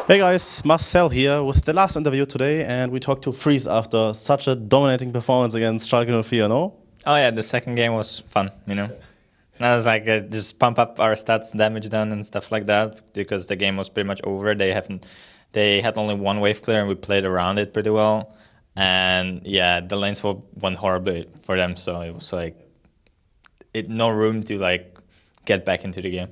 Hey guys, Marcel here with the last interview today, and we talked to Freeze after such a dominating performance against Schalke 04, no? Oh yeah, the second game was fun, And I was like, just pump up our stats, damage done, and stuff like that, because the game was pretty much over. They had only one wave clear, and we played around it pretty well. And yeah, the lanes went horribly for them, so it was like, no room to like get back into the game.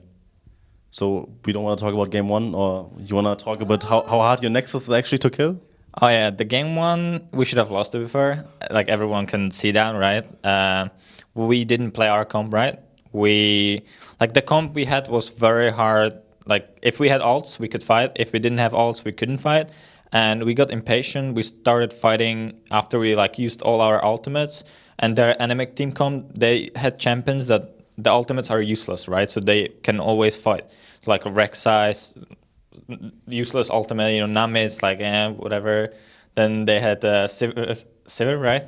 So we don't want to talk about game one, or you want to talk about how hard your Nexus is actually to kill? Oh yeah, the game one, we should have lost it before. Like everyone can see that, right? We didn't play our comp right. The comp we had was very hard. Like if we had ults, we could fight. If we didn't have ults, we couldn't fight. And we got impatient. We started fighting after we used all our ultimates. And their enemy team comp, they had champions that the ultimates are useless, right? So they can always fight. So like a Rek'Sai, useless ultimate, Nami is like, whatever. Then they had Sivir, right?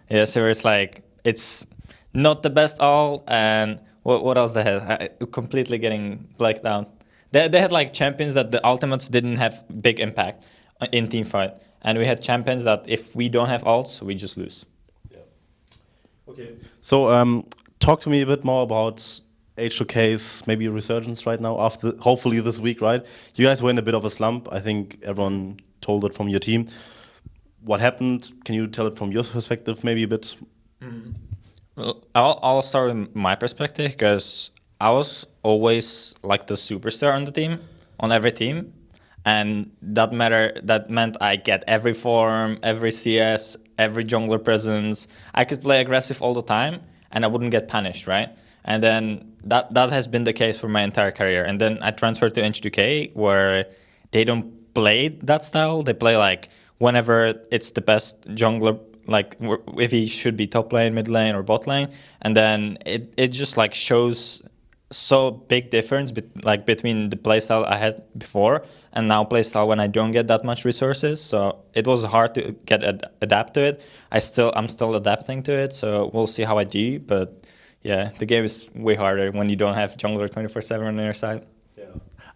Yeah, Sivir is like, it's not the best ult. And what else they had? Completely getting blacked out. They had like champions that the ultimates didn't have big impact in team fight. And we had champions that if we don't have ults, we just lose. Yeah. Okay. So talk to me a bit more about H2K's maybe resurgence right now after hopefully this week, right? You guys were in a bit of a slump. I think everyone told it from your team. What happened? Can you tell it from your perspective maybe a bit? Well, I'll start with my perspective because I was always like the superstar on the team, on every team. And that meant I get every form, every CS, every jungler presence. I could play aggressive all the time and I wouldn't get punished, right? And then that has been the case for my entire career. And then I transferred to H2K where they don't play that style. They play like whenever it's the best jungler, like if he should be top lane, mid lane, or bot lane. And then it just like shows so big difference between the playstyle I had before and now playstyle when I don't get that much resources. So it was hard to adapt to it. I'm still adapting to it, so we'll see how I do. But yeah, the game is way harder when you don't have jungler 24/7 on your side. Yeah,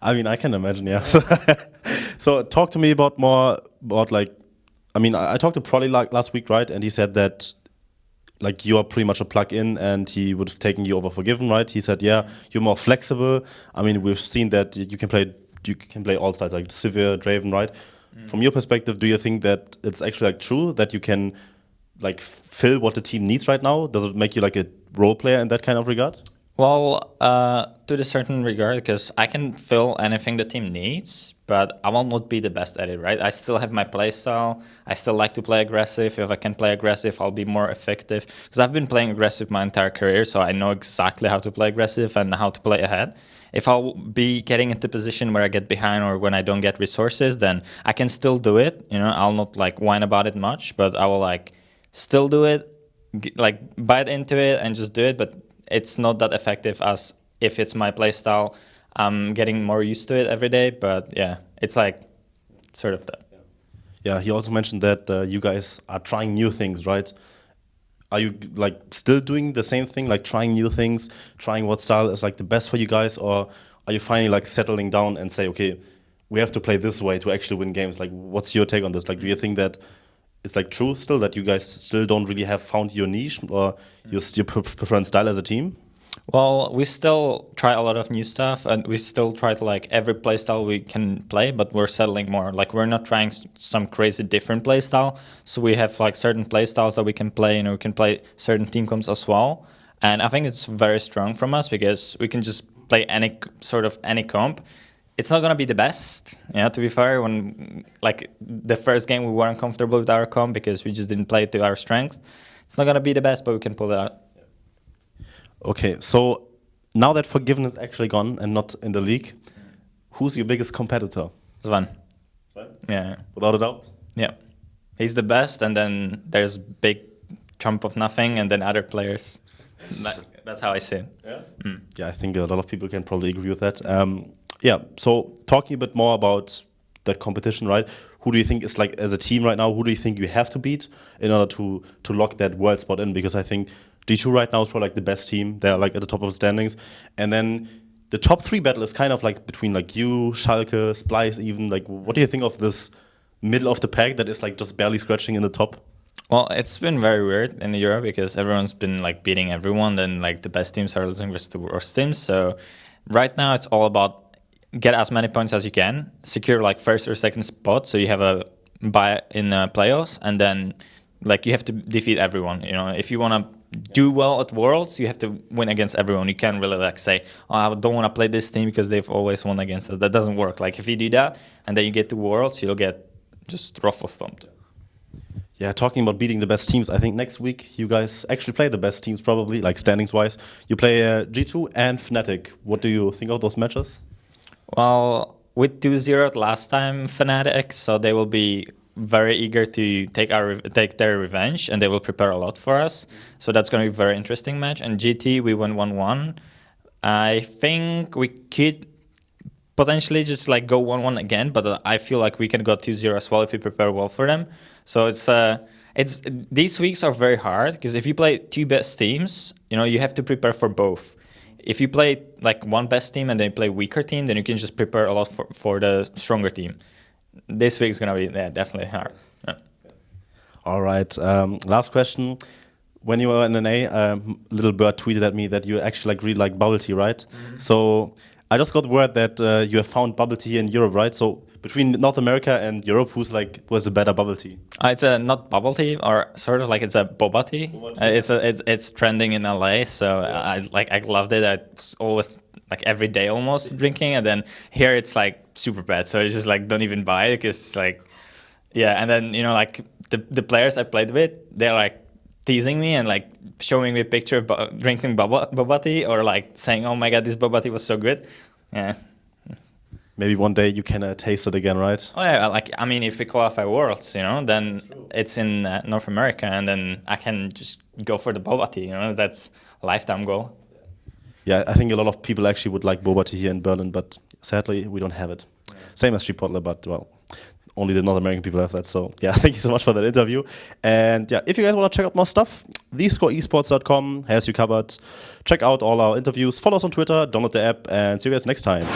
I mean I can imagine. Yeah. So talk to me about I talked to Prolly last week, right? And he said that like you are pretty much a plug-in and he would have taken you over Forgiven, right? He said, yeah, you're more flexible. I mean, we've seen that you can play all styles like Sivir, Draven, right? From your perspective, do you think that it's actually like true that you can like fill what the team needs right now? Does it make you like a role player in that kind of regard? Well, to a certain regard, because I can fill anything the team needs, but I will not be the best at it, right? I still have my play style. I still like to play aggressive. If I can play aggressive, I'll be more effective. Because I've been playing aggressive my entire career, so I know exactly how to play aggressive and how to play ahead. If I'll be getting into position where I get behind or when I don't get resources, then I can still do it. I'll not like whine about it much, but I will like still do it, like bite into it and just do it. But it's not that effective as if it's my playstyle. I'm getting more used to it every day, but yeah, it's like sort of that. Yeah, he also mentioned that you guys are trying new things, right? Are you like still doing the same thing, like trying new things, trying what style is like the best for you guys, or are you finally like settling down and say, okay, we have to play this way to actually win games? Like, what's your take on this? Like, do you think that it's like true still that you guys still don't really have found your niche or your preferred style as a team? Well, we still try a lot of new stuff, and we still try to like every playstyle we can play, but we're settling more. Like we're not trying some crazy different playstyle. So we have like certain playstyles that we can play, and we can play certain team comps as well. And I think it's very strong from us because we can just play any comp. It's not gonna be the best, to be fair. When like the first game we weren't comfortable with our comp because we just didn't play to our strength. It's not gonna be the best, but we can pull it out. Okay, so now that Forgiven is actually gone and not in the league, who's your biggest competitor? Sven. Sven? Yeah. Without a doubt? Yeah. He's the best, and then there's big chunk of nothing, and then other players. That's how I see it. Yeah? Yeah, I think a lot of people can probably agree with that. Yeah, so talking a bit more about that competition, right? Who do you think is like, as a team right now, who do you think you have to beat in order to lock that world spot in? Because I think D2 right now is probably like the best team. They're like at the top of the standings. And then the top 3 battle is kind of like between like you, Schalke, Splice even. Like, what do you think of this middle of the pack that is like just barely scratching in the top? Well, it's been very weird in the Euro because everyone's been like beating everyone. Then like the best teams are losing versus the worst teams. So right now it's all about get as many points as you can, secure like first or second spot, so you have a bye in the playoffs, and then like you have to defeat everyone. You know, if you want to do well at Worlds, you have to win against everyone. You can't really like say, oh, I don't want to play this team because they've always won against us. That doesn't work. Like if you do that and then you get to Worlds, you'll get just ruffle stomped. Yeah, talking about beating the best teams, I think next week you guys actually play the best teams probably, like standings-wise. You play G2 and Fnatic. What do you think of those matches? Well, we 2-0'd last time Fnatic, so they will be very eager to take their revenge, and they will prepare a lot for us. So that's going to be a very interesting match. And GT, we won 1-1. I think we could potentially just like go 1-1 again, but I feel like we can go 2-0 as well if we prepare well for them. So it's these weeks are very hard because if you play 2 best teams, you know, you have to prepare for both. If you play like one best team and then you play weaker team, then you can just prepare a lot for the stronger team. This week is gonna be definitely hard. Yeah. All right. Last question. When you were in NA, Little Bird tweeted at me that you actually like really like bubble tea, right? Mm-hmm. So I just got word that you have found bubble tea in Europe, right? So between North America and Europe, who's the better bubble tea? It's a not bubble tea, or sort of like it's a boba tea. It's trending in LA, so yeah. I loved it. I was always like every day almost drinking, and then here it's like super bad. So I just like don't even buy it because it's like, yeah. And then you know like the players I played with, they're like teasing me and like showing me a picture of drinking boba tea, or like saying, "Oh my god, this boba tea was so good." Yeah. Maybe one day you can taste it again, right? Oh yeah, like I mean, if we qualify Worlds, you know, then it's in North America, and then I can just go for the boba tea. You know, that's a lifetime goal. Yeah, I think a lot of people actually would like boba tea here in Berlin, but sadly we don't have it. Yeah. Same as Chipotle, but well, only the North American people have that. So yeah, thank you so much for that interview. And yeah, if you guys want to check out more stuff, theScoreEsports.com has you covered. Check out all our interviews, follow us on Twitter, download the app, and see you guys next time.